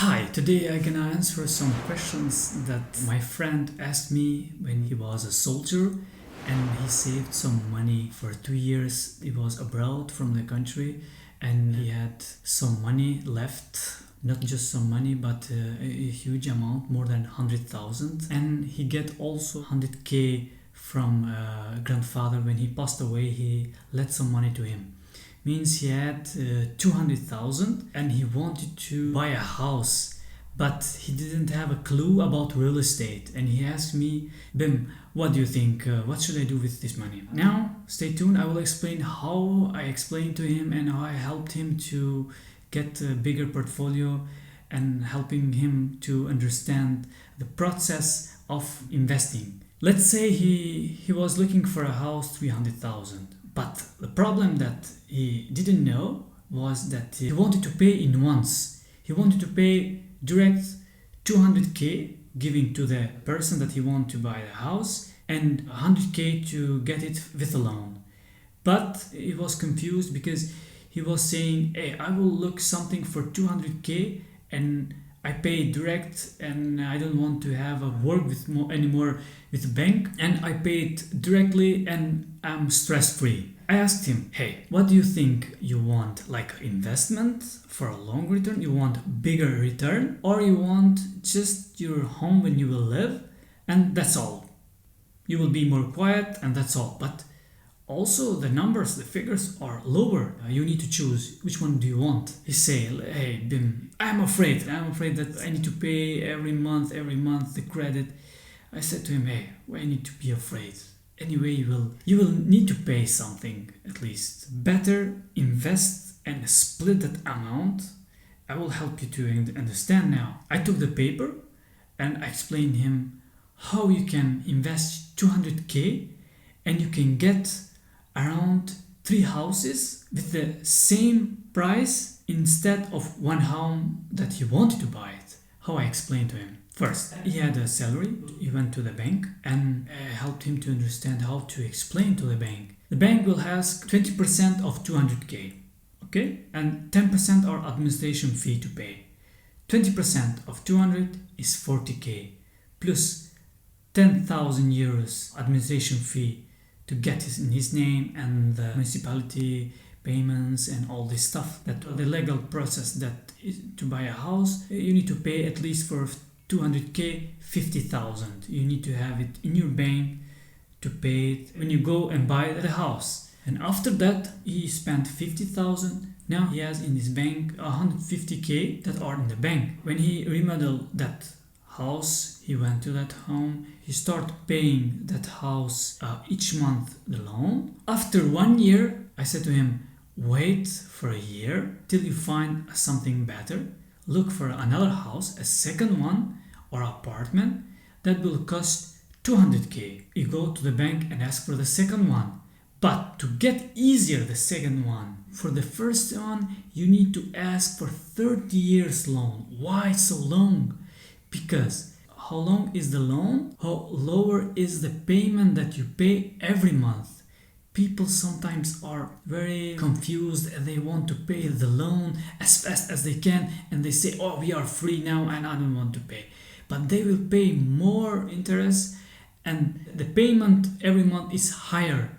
Hi, today I'm gonna answer some questions that my friend asked me when he was a soldier and he saved some money for 2 years. He was abroad from the country and he had some money left. Not just some money, but a huge amount, more than 100,000. And he get also 100K from grandfather. When he passed away, he left some money to him. Means he had 200,000 and he wanted to buy a house, but he didn't have a clue about real estate. And he asked me, Bim, what do you think? What should I do with this money? Now, stay tuned. I will explain how I explained to him and how I helped him to get a bigger portfolio and helping him to understand the process of investing. Let's say he was looking for a house 300,000. But the problem that he didn't know was that he wanted to pay in once. He wanted to pay direct 200K giving to the person that he wanted to buy the house and 100K to get it with a loan. But he was confused because he was saying, hey, I will look something for 200K and I pay direct and I don't want to have a work with anymore with the bank, and I pay it directly and I'm stress-free. I asked him, hey, what do you think you want? Like investment for a long return? You want bigger return? Or you want just your home when you will live and that's all? You will be more quiet and that's all. But also the numbers, the figures are lower. You need to choose which one do you want. He say, hey, Bim, I'm afraid that I need to pay every month the credit. I said to him, hey, why need to be afraid? Anyway, you will need to pay something at least. Better invest and split that amount. I will help you to understand now. I took the paper and I explained him how you can invest 200K and you can get around 3 houses with the same price instead of one home that he wanted to buy it. How I explained to him. First, he had a salary. He went to the bank and helped him to understand how to explain to the bank. The bank will ask 20% of 200K, okay? And 10% are administration fee to pay. 20% of 200 is 40K plus 10,000 euros administration fee to get in his name and the municipality payments and all this stuff. That the legal process that is to buy a house, you need to pay at least for 200K 50,000. You need to have it in your bank to pay it when you go and buy the house. And after that, he spent 50,000. Now he has in his bank 150K that are in the bank. When he remodeled that house, he went to that home, he started paying that house each month the loan. After 1 year, I said to him, wait for a year till you find something better. Look for another house, a second one or apartment that will cost 200K. You go to the bank and ask for the second one. But to get easier the second one, for the first one, you need to ask for 30 years loan. Why so long? Because how long is the loan? How lower is the payment that you pay every month? People sometimes are very confused and they want to pay the loan as fast as they can and they say, oh, we are free now and I don't want to pay. But they will pay more interest and the payment every month is higher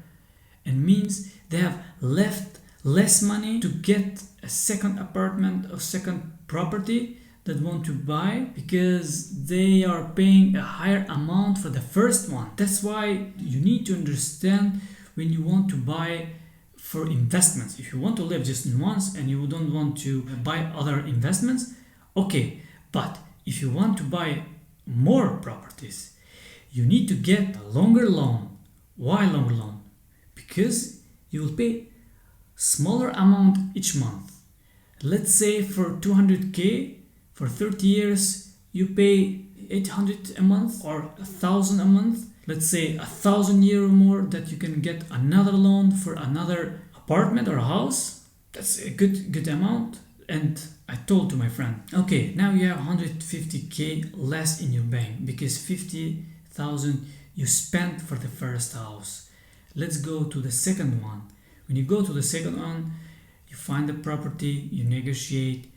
and means they have left less money to get a second apartment or second property that want to buy because they are paying a higher amount for the first one. That's why you need to understand when you want to buy for investments. If you want to live just in once and you don't want to buy other investments, okay. But if you want to buy more properties, you need to get a longer loan. Why longer loan? Because you will pay smaller amount each month. Let's say for 200K, for 30 years, you pay 800 a month or 1,000 a month. Let's say 1,000 euro more that you can get another loan for another apartment or house. That's a good amount. And I told to my friend, okay, now you have 150K less in your bank because 50,000 you spent for the first house. Let's go to the second one. When you go to the second one, you find the property, you negotiate,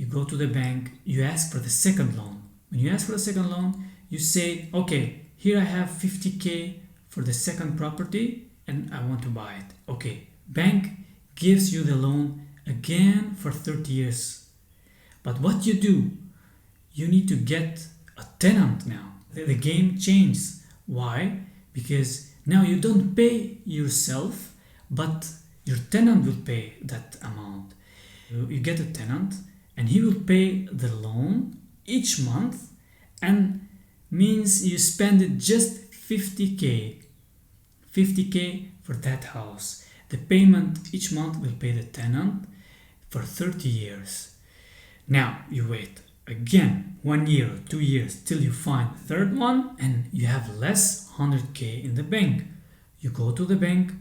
you go to the bank, you ask for the second loan. When you ask for the second loan, you say, okay, here I have 50K for the second property and I want to buy it. Okay, bank gives you the loan again for 30 years. But what you do, you need to get a tenant now. The game changes. Why? Because now you don't pay yourself, but your tenant will pay that amount. You get a tenant and he will pay the loan each month, and means you spend it just 50K for that house. The payment each month will pay the tenant for 30 years. Now you wait again 1 year or 2 years till you find the third one and you have less 100K in the bank. You go to the bank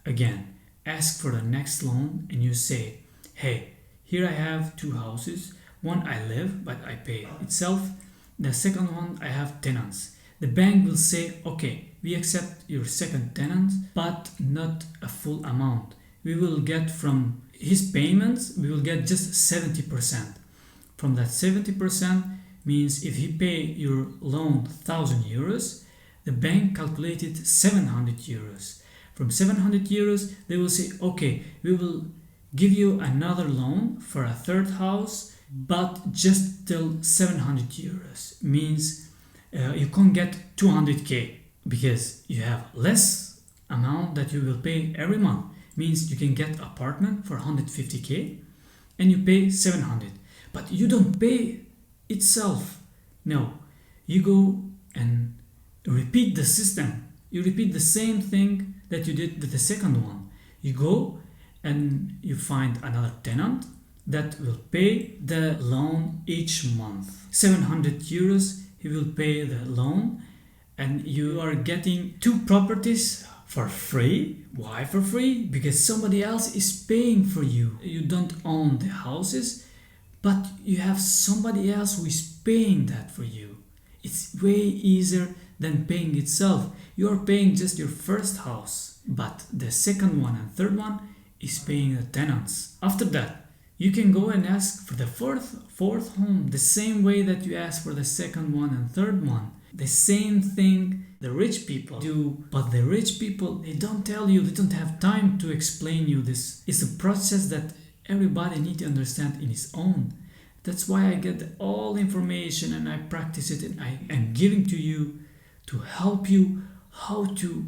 again, ask for the next loan, and you say, hey, here I have 2 houses. One I live but I pay itself. The second one I have tenants. The bank will say, okay, we accept your second tenant but not a full amount. We will get from his payments, we will get just 70%. From that 70% means if he pay your loan 1,000 euros, the bank calculated 700 euros. From 700 euros, they will say, okay, we will give you another loan for a third house, but just till 700 euros. Means you can't get 200K because you have less amount that you will pay every month. Means you can get apartment for 150K and you pay 700. But you don't pay itself. No, you go and repeat the system. You repeat the same thing that you did with the second one. You go and you find another tenant that will pay the loan each month. 700 euros, he will pay the loan, and you are getting 2 properties for free. Why for free? Because somebody else is paying for you. You don't own the houses, but you have somebody else who is paying that for you. It's way easier than paying itself. You are paying just your first house, but the second one and third one is paying the tenants. After that, you can go and ask for the fourth home the same way that you ask for the second one and third one. The same thing the rich people do, but the rich people, they don't tell you, they don't have time to explain you this. It's a process that everybody needs to understand in his own. That's why I get all information and I practice it, and I am giving to you to help you how to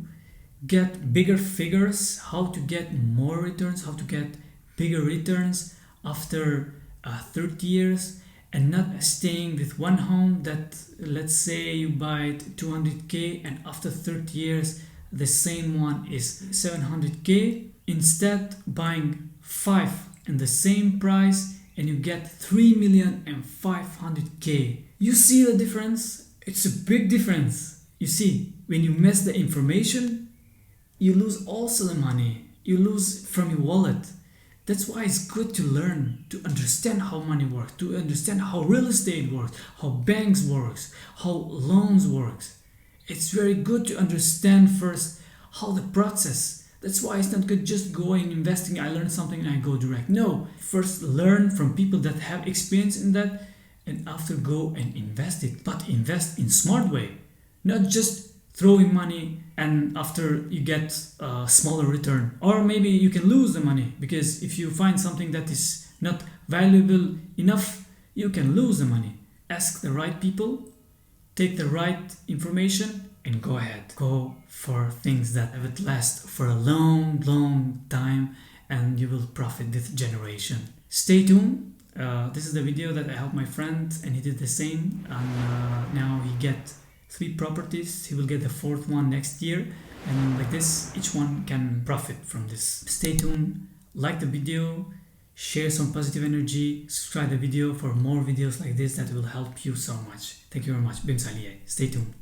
get bigger figures, how to get more returns, how to get bigger returns after 30 years, and not staying with one home that, let's say you buy it 200K and after 30 years the same one is 700K. Instead, buying 5 in the same price and you get 3,500,000. You see the difference? It's a big difference. You see, when you mess the information, you lose also the money. You lose from your wallet. That's why it's good to learn, to understand how money works, to understand how real estate works, how banks works, how loans works. It's very good to understand first how the process. That's why it's not good just going investing. I learn something and I go direct. No, first learn from people that have experience in that, and after go and invest it. But invest in smart way, not just throwing money and after you get a smaller return. Or maybe you can lose the money, because if you find something that is not valuable enough, you can lose the money. Ask the right people, take the right information, and go ahead. Go for things that would last for a long time, and you will profit this generation. Stay tuned. This is the video that I helped my friend, and he did the same, and now he get 3 properties. He will get the 4th one next year, and like this each one can profit from this. Stay tuned, like the video, share some positive energy, subscribe the video for more videos like this that will help you so much. Thank you very much. Bim Saliye. Stay tuned.